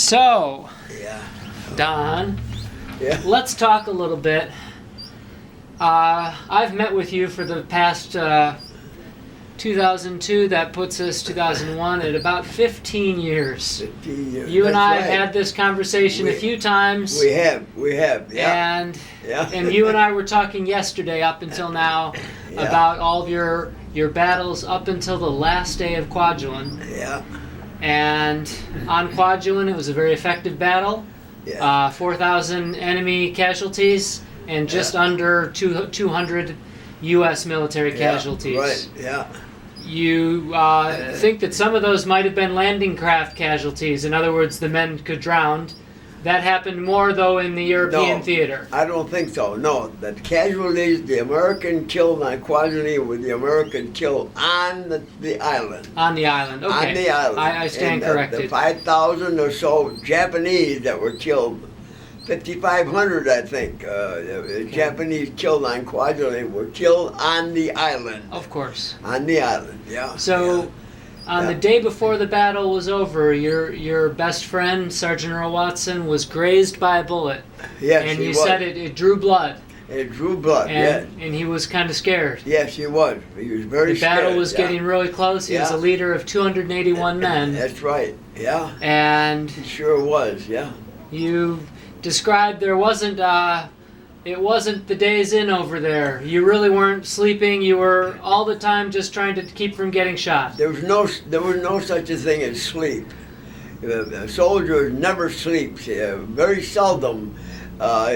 So, Yeah. Don, Yeah. let's talk a little bit. I've met with you for the past 2002, that puts us 2001 at about 15 years. 15 years. You and That's I have right. had this conversation a few times. We have. Yeah. And you and I were talking yesterday up until now Yeah. about all of your battles up until the last day of Kwajalein. Yeah. And on Kwajalein, it was a very effective battle. Yeah. 4,000 enemy casualties and just under 200 U.S. military casualties. Right. Yeah. You think that some of those might have been landing craft casualties. In other words, the men could drown. That happened more, though, in the European No. theater. I don't think so. No, the casualties, the American killed on Kwajalein were the American killed on the island. On the island, okay. On the island. I stand And corrected. The 5,000 or so Japanese that were killed, 5,500 I think, Japanese killed on Kwajalein were killed on the island. Of course. On the island, yeah. So, on the day before the battle was over, your best friend, Sergeant Earl Watson, was grazed by a bullet. Yes, And he you was. said it drew blood. It drew blood, yes. And he was kind of scared. Yes, he was. He was very The battle scared, was yeah. getting really close. He was a Yeah. leader of 281 men. That's right, yeah. And He sure was, yeah. you described it wasn't the days in over there. You really weren't sleeping. You were all the time just trying to keep from getting shot. There was no such a thing as sleep. A soldier never sleeps. Very seldom.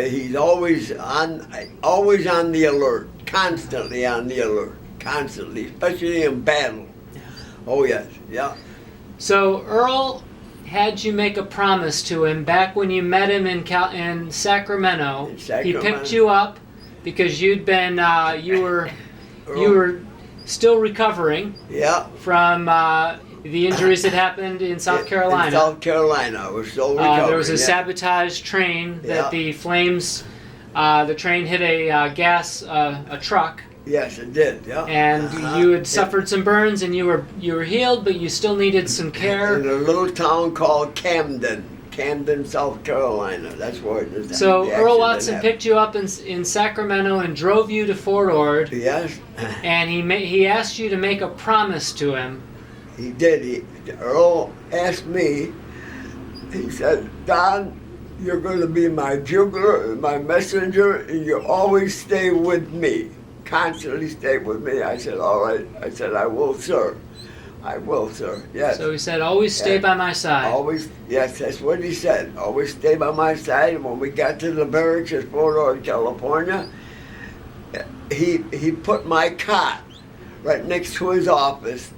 He's always on the alert, constantly on the alert, constantly, especially in battle. Oh yes, yeah. So Earl had you make a promise to him back when you met him in Sacramento. In Sacramento. He picked you up because you'd been you were still recovering Yeah. from the injuries that happened in South Carolina. In South Carolina, I was still recovering. There was a yeah. sabotage train that Yeah. the flames. The train hit a truck. Yes, it did. Yeah. And you had suffered some burns, and you were healed, but you still needed some care. In a little town called Camden, South Carolina. That's where it is. So the Earl accident Watson happened. picked you up in Sacramento and drove you to Fort Ord, Yes, and he asked you to make a promise to him. he did. Earl asked me. He said, "Don, you're going to be my bugler, my messenger, and you always stay with me. Constantly stay with me." I said, "All right." I said, "I will, sir. I will, sir." Yes. So he said, "Always stay Yeah. by my side." Always, yes, that's what he said. Always stay by my side. And when we got to the barracks at Fort Ord, California, he put my cot right next to his office.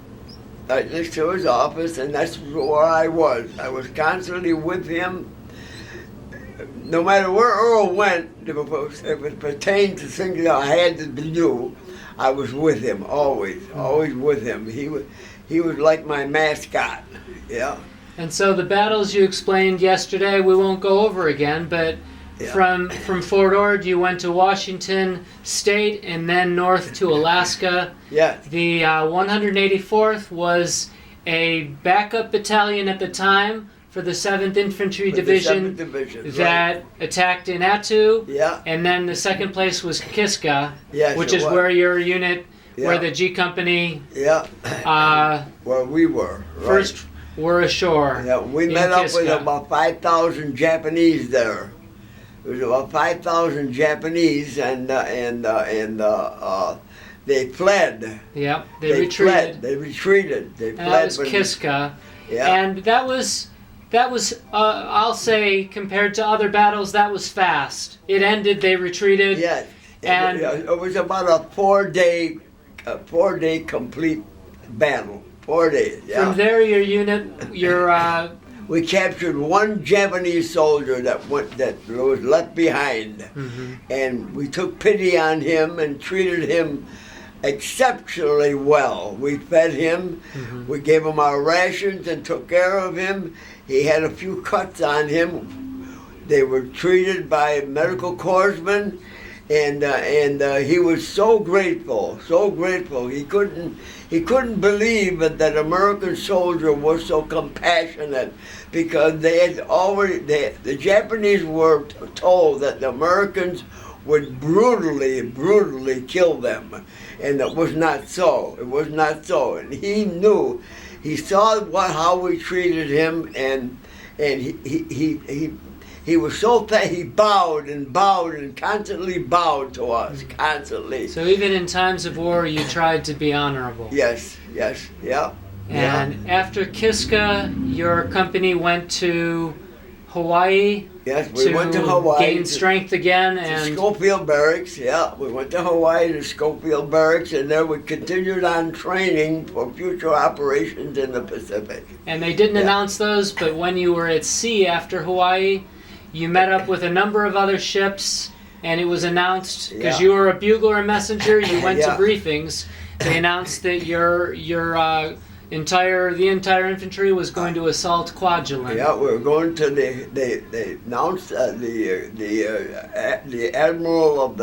Right next to his office, and that's where I was. I was constantly with him. No matter where Earl went, if it pertained to things that I had to do, I was with him always with him. He was like my mascot. Yeah. And so the battles you explained yesterday, we won't go over again, but Yeah. from Fort Ord, you went to Washington State and then north to Alaska. Yeah. The 184th was a backup battalion at the time for the 7th Infantry With the Division 7th Division, that right. attacked in Attu. Yeah. And then the second place was Kiska, Yes, which it is was. where your unit, where Yeah. the G Company Yeah. uh, Where we were. Right. first were ashore. Yeah, we in met up with Kiska. about 5,000 Japanese there. There was about 5,000 Japanese, and they fled. Yep, they retreated. Fled. They retreated. They fled. And that was when- Kiska. Yeah. And that was I'll say, compared to other battles, that was fast. It ended, they retreated. Yeah. And- It was about a 4-day complete battle. 4 days. Yeah. From there, your unit, We captured one Japanese soldier that was left behind, and we took pity on him and treated him exceptionally well. We fed him, we gave him our rations and took care of him. He had a few cuts on him. They were treated by medical corpsmen. and he was so grateful, so grateful. He couldn't believe that American soldier was so compassionate, because they had already the Japanese were told that the Americans would brutally kill them, and it was not so. It was not so, and he knew. He saw how we treated him, and he was so he bowed and constantly bowed to us, constantly. So even in times of war, you tried to be honorable. Yes, yeah. And after Kiska, your company went to Hawaii. Yes, we went to Hawaii. Gain strength again, To and Schofield Barracks, yeah. We went to Hawaii to Schofield Barracks, and there we continued on training for future operations in the Pacific. they didn't Yeah. announce those, but when you were at sea after Hawaii, you met up with a number of other ships, and it was announced, because Yeah. you were a bugler and messenger, you went Yeah. to briefings. They announced that the entire infantry was going to assault Kwajalein. Yeah, we were going to they announced the admiral of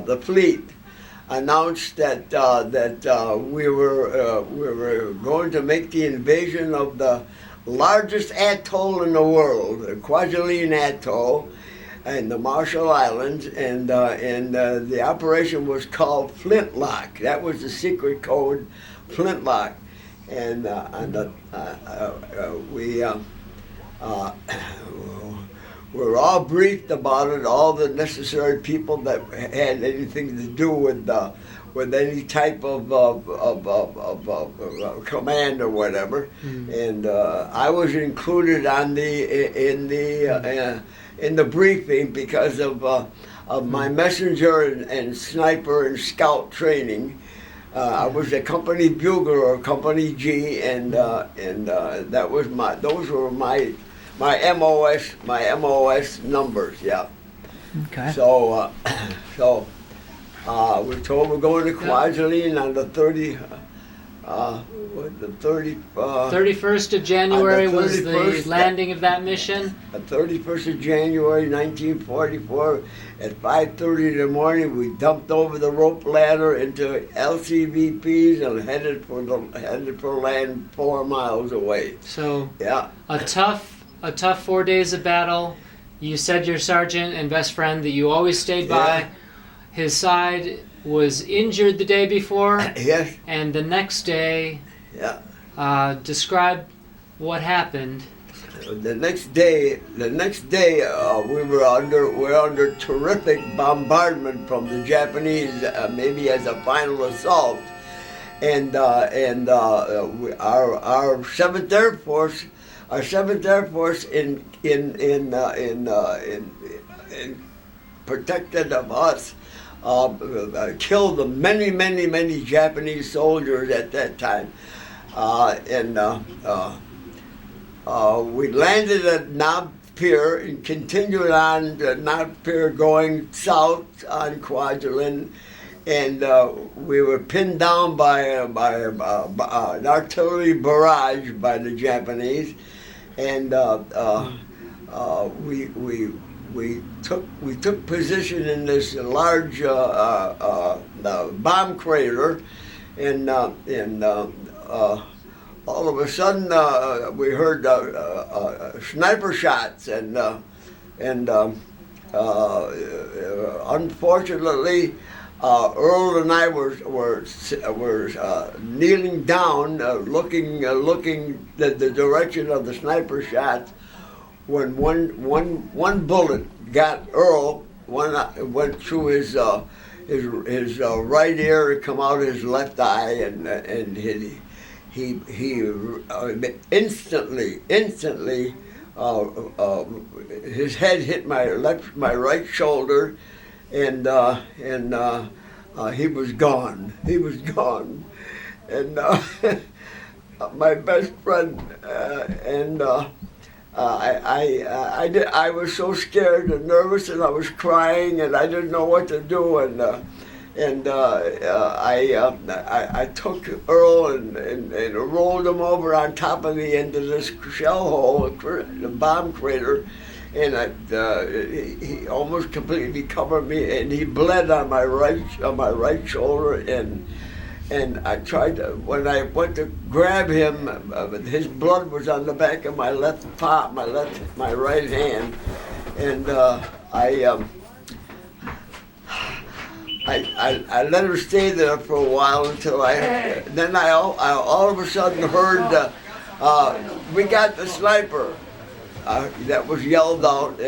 the fleet announced that we were going to make the invasion of the largest atoll in the world, the Kwajalein Atoll, and the Marshall Islands, and the operation was called Flintlock. That was the secret code, Flintlock, and we were all briefed about it. All the necessary people that had anything to do with any type of command or whatever, and I was included in the briefing because of my messenger and sniper and scout training. I was a company bugler or company G, and that was those were my MOS numbers. Yeah. Okay. So we're told we're going to Kwajalein on the 31st of January On the was the 31st, landing of that mission. The 31st of January 1944, at 5:30 in the morning, we dumped over the rope ladder into LCVPs and headed for land 4 miles away. So Yeah, a tough 4 days of battle. You said your sergeant and best friend that you always stayed by. Yeah. His side was injured the day before, yes, and the next day. yeah. Describe what happened. The next day, we were under terrific bombardment from the Japanese, maybe as a final assault, and our Seventh Air Force, in protected of us, killed many Japanese soldiers at that time, we landed at Knob Pier and continued on to Knob Pier going south on Kwajalein, and we were pinned down by an artillery barrage by the Japanese, and we took position in this large bomb crater, and all of a sudden we heard sniper shots, and unfortunately Earl and I were kneeling down, looking the direction of the sniper shots, when one bullet got Earl. One went through his right ear and come out his left eye, and he instantly his head hit my right shoulder, and he was gone. He was gone, and my best friend I was so scared and nervous, and I was crying, and I didn't know what to do, and I took Earl and rolled him over on top of me into this shell hole, the bomb crater, and he almost completely covered me, and he bled on my right shoulder, and I tried to, when I went to grab him, his blood was on the back of my left palm, my right hand, and I let her stay there for a while until then I all of a sudden heard, we got the sniper. That was yelled out,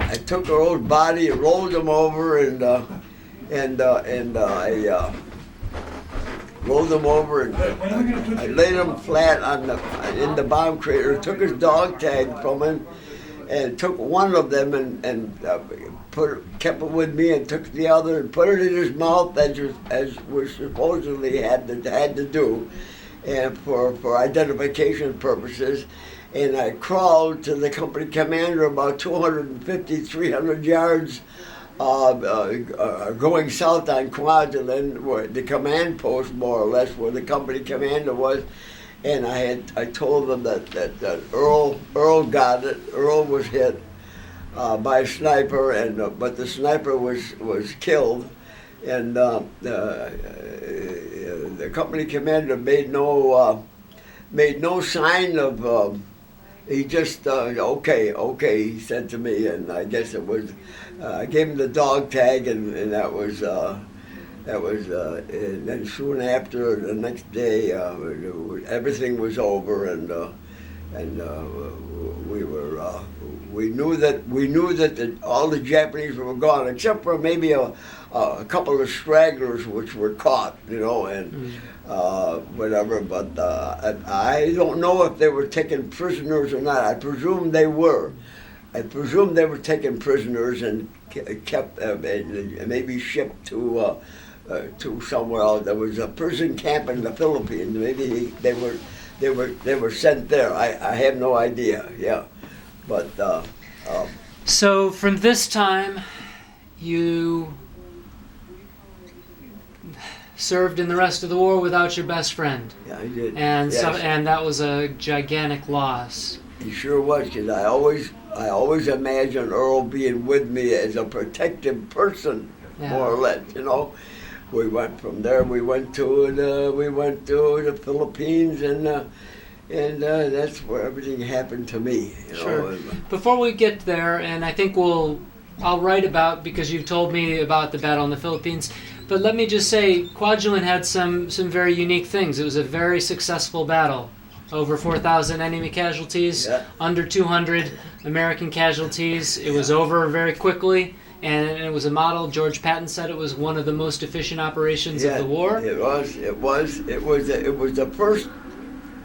I took her old body, rolled him over, and I rolled him over, and I laid him flat in the bomb crater. Took his dog tag from him, and took one of them and kept it with me, and took the other and put it in his mouth as we supposedly had to do, and for identification purposes. And I crawled to the company commander about 250, 300 yards going south on Kwajalein, where the command post, more or less, where the company commander was. And I told them that Earl got it. Earl was hit by a sniper, but the sniper was killed, and the company commander made no sign of. He just okay, he said to me, and I guess it was. I gave him the dog tag, and that was. And then soon after, the next day, everything was over, and we knew that all the Japanese were gone, except for maybe a couple of stragglers which were caught, and whatever. But I don't know if they were taken prisoners or not. I presume they were. I presume they were taken prisoners and kept, maybe shipped to somewhere else. There was a prison camp in the Philippines. Maybe they were sent there. I have no idea. Yeah, but so from this time, you served in the rest of the war without your best friend. Yeah, I did. And yes. And that was a gigantic loss. He sure was, because I always imagined Earl being with me as a protective person, more or less. We went from there. We went to the Philippines, and that's where everything happened to me. Sure. Before we get there, and I think I'll write about, because you've told me about the battle in the Philippines. But let me just say, Kwajalein had some very unique things. It was a very successful battle. Over 4,000 enemy casualties, under 200 American casualties. It was over very quickly, and it was a model. George Patton said it was one of the most efficient operations of the war. It was the first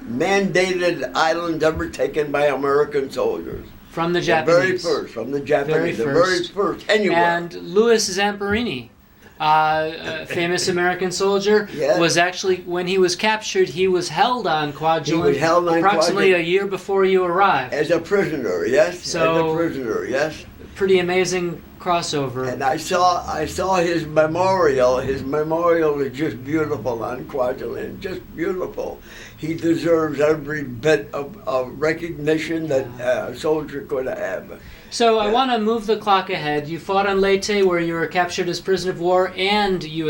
mandated island ever taken by American soldiers. From the Japanese. From the Japanese. The very first, anywhere. And Louis Zamperini, a famous American soldier, was actually, when he was captured, he was held on Kwajalein approximately a year before you arrived. As a prisoner, yes. So, as a prisoner, yes. Pretty amazing crossover. And I saw his memorial. His memorial is just beautiful on Kwajalein, just beautiful. He deserves every bit of recognition that a soldier could have. So I want to move the clock ahead. You fought on Leyte, where you were captured as prisoner of war, and you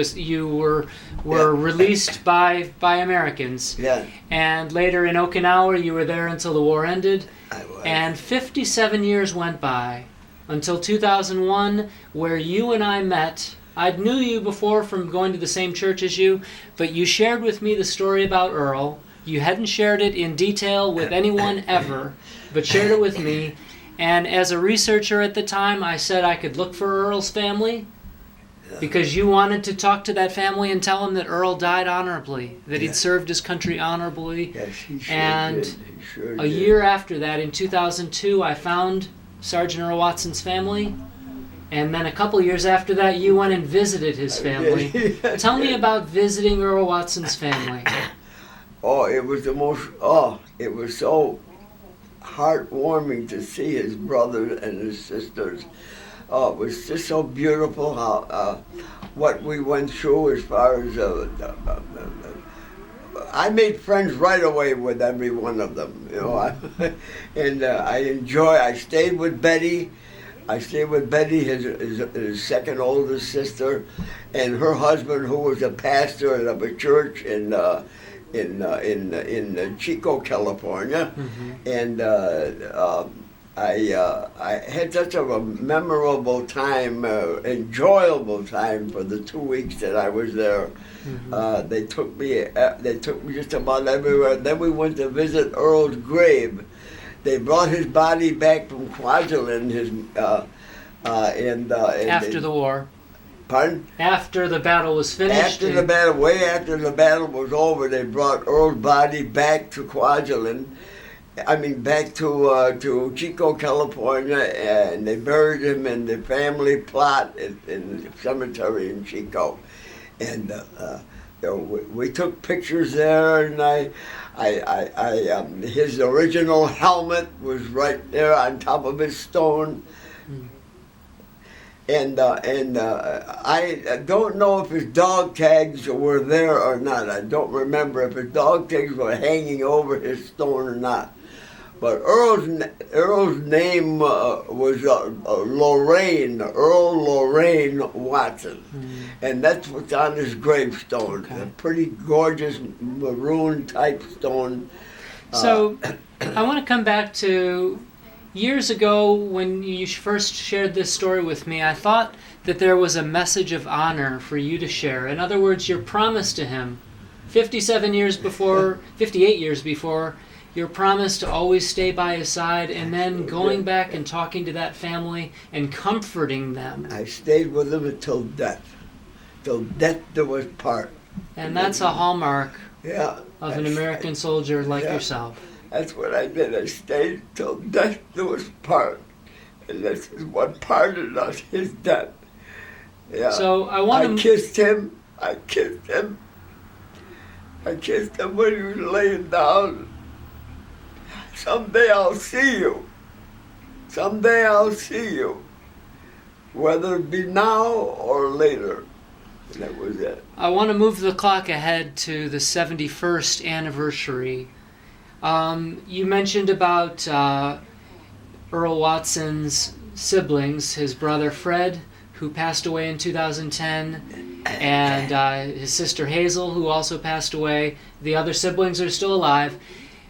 were released by Americans. Yeah. And later in Okinawa, you were there until the war ended. I was. And 57 years went by until 2001, where you and I met. I knew you before from going to the same church as you, but you shared with me the story about Earl. You hadn't shared it in detail with anyone ever, but shared it with me. And as a researcher at the time, I said I could look for Earl's family, because you wanted to talk to that family and tell them that Earl died honorably, that he'd served his country honorably. Yes, he sure and did. He sure a did. year after that, in 2002, I found Sergeant Earl Watson's family. And then a couple years after that, you went and visited his family. Tell me about visiting Earl Watson's family. It was so heartwarming to see his brothers and his sisters. It was just so beautiful how what we went through as far as I made friends right away with every one of them. You know, I stayed with Betty. I stayed with Betty, his second oldest sister, and her husband, who was a pastor of a church in Chico, California, and I had such a memorable time, enjoyable time for the 2 weeks that I was there. They took me just about everywhere. Then we went to visit Earl's grave. They brought his body back from Kwajalein. After the war. Pardon? After the battle was finished. Way after the battle was over, they brought Earl's body back to Kwajalein. I mean, back to Chico, California, and they buried him in the family plot in the cemetery in Chico. And we took pictures there, and his original helmet was right there on top of his stone. And I don't know if his dog tags were there or not. I don't remember if his dog tags were hanging over his stone or not. But Earl's name was Lorraine, Earl Lorraine Watson. And that's what's on his gravestone. Okay. A pretty gorgeous maroon type stone. So I want to come back to years ago when you first shared this story with me. I thought that there was a message of honor for you to share. In other words, your promise to him 58 years before, your promise to always stay by his side, and then going back and talking to that family and comforting them. I stayed with them until death. Till death do us part. And that's a hallmark of an American soldier like yourself. That's what I did. I stayed till death do us part. And this is what parted us, his death. Yeah. So I kissed him. I kissed him when he was laying down. Someday I'll see you. Someday I'll see you. Whether it be now or later. And that was it. I want to move the clock ahead to the 71st anniversary. You mentioned about Earl Watson's siblings, his brother Fred, who passed away in 2010, and his sister Hazel, who also passed away. The other siblings are still alive.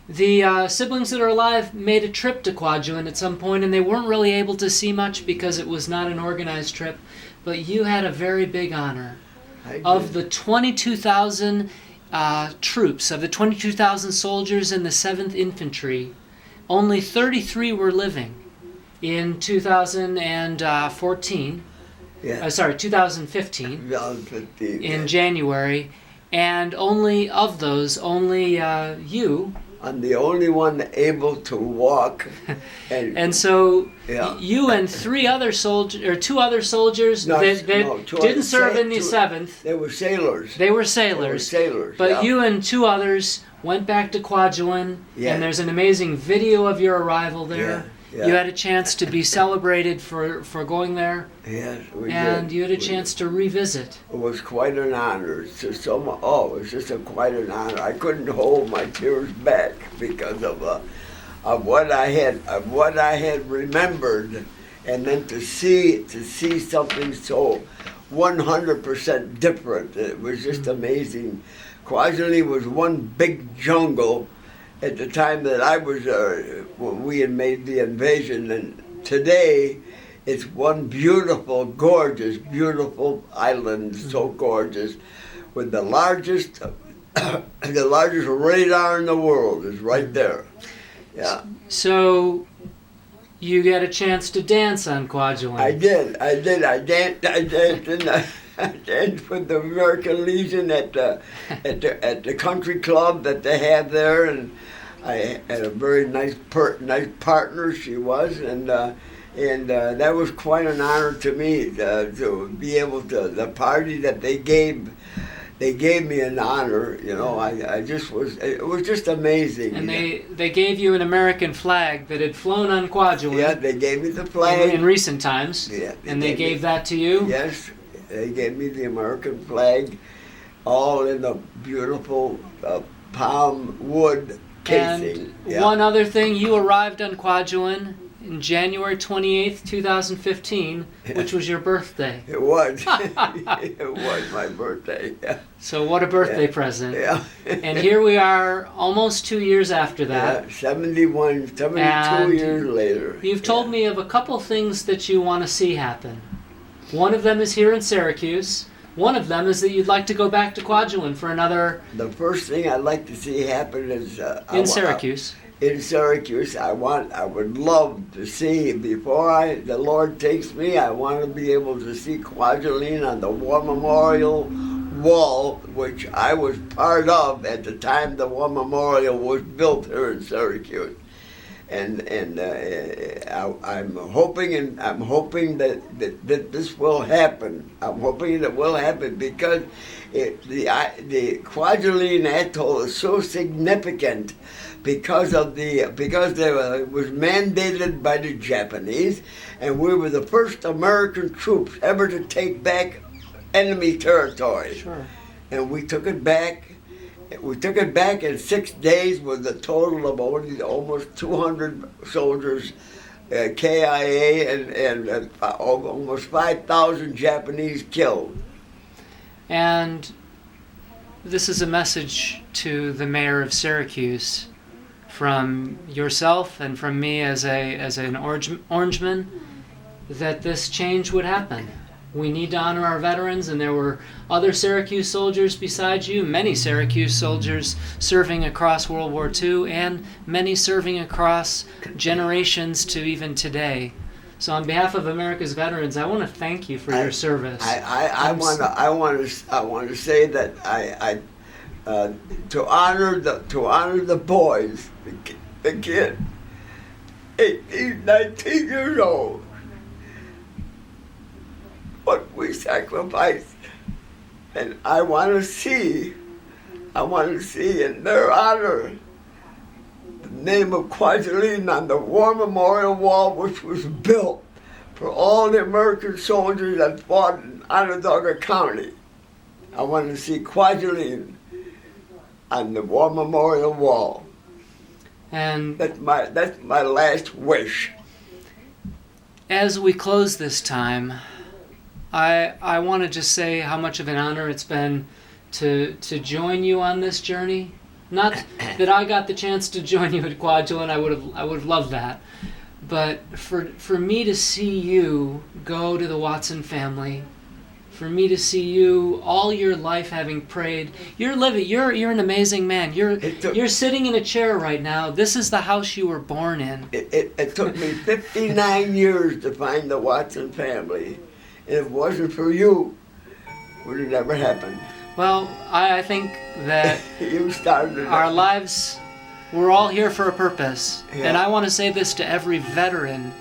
The siblings that are alive made a trip to Kwajalein at some point, and they weren't really able to see much because it was not an organized trip, but you had a very big honor. Of the 22,000 troops, of the 22,000 soldiers in the 7th Infantry, only 33 were living in 2014. 2015. In January, and only of those, you. I'm the only one able to walk. And so you and two other soldiers that didn't serve in the 7th. They were sailors. But you and two others went back to Kwajalein, and there's an amazing video of your arrival there. You had a chance to be celebrated for going there. Yes, we did. And you had a chance to revisit. It was quite an honor. It was just quite an honor. I couldn't hold my tears back because of what I had remembered, and then to see something so 100% different. It was just amazing. Kwajalein was one big jungle at the time that I was when we had made the invasion, and today it's one beautiful, gorgeous, beautiful island, so gorgeous, with the largest radar in the world is right there. Yeah. So you got a chance to dance on Kwajalein. I did. I danced with the American Legion at the country club that they had there, and I had a very nice partner. She was, and that was quite an honor to me to be able to the party that they gave me an honor. You know, it was just amazing. And they gave you an American flag that had flown on Kwajalein. Yeah, they gave me the flag in recent times. Yeah, and they gave that to you. Yes. They gave me the American flag, all in a beautiful palm wood casing. And one other thing, you arrived on Kwajalein in January 28th, 2015, which was your birthday. It was. It was my birthday. Yeah. So what a birthday present. Yeah. And here we are almost 2 years after that. Yeah, 72 And years later. You've told me of a couple things that you want to see happen. One of them is here in Syracuse. One of them is that you'd like to go back to Kwajalein for another... The first thing I'd like to see happen is... in Syracuse. In Syracuse, I would love to see, before the Lord takes me, I want to be able to see Kwajalein on the War Memorial Wall, which I was part of at the time the War Memorial was built here in Syracuse. And I'm hoping that this will happen. I'm hoping it will happen because the Kwajalein Atoll is so significant because it was mandated by the Japanese, and we were the first American troops ever to take back enemy territory. Sure. And we took it back. We took it back in 6 days with a total of almost 200 soldiers, KIA, and almost 5,000 Japanese killed. And this is a message to the mayor of Syracuse from yourself and from me as an Orangeman, that this change would happen. We need to honor our veterans, and there were other Syracuse soldiers besides you, many Syracuse soldiers serving across World War II, and many serving across generations to even today. So on behalf of America's veterans, I want to thank you for your service. I want to say that to honor the boys, the kid, 18, 19 years old, what we sacrificed, and I want to see in their honor the name of Kwajalein on the War Memorial Wall, which was built for all the American soldiers that fought in Onondaga County. I want to see Kwajalein on the War Memorial Wall. And that's my last wish. As we close this time, I want to just say how much of an honor it's been to join you on this journey. Not that I got the chance to join you at Kwajalein, I would have loved that. But for me to see you go to the Watson family, for me to see you all your life having prayed, you're an amazing man. You're sitting in a chair right now. This is the house you were born in. It took me 59 years to find the Watson family. And if it wasn't for you, it would have never happened. Well, I think that you started it. Our lives, we're all here for a purpose. Yeah. And I want to say this to every veteran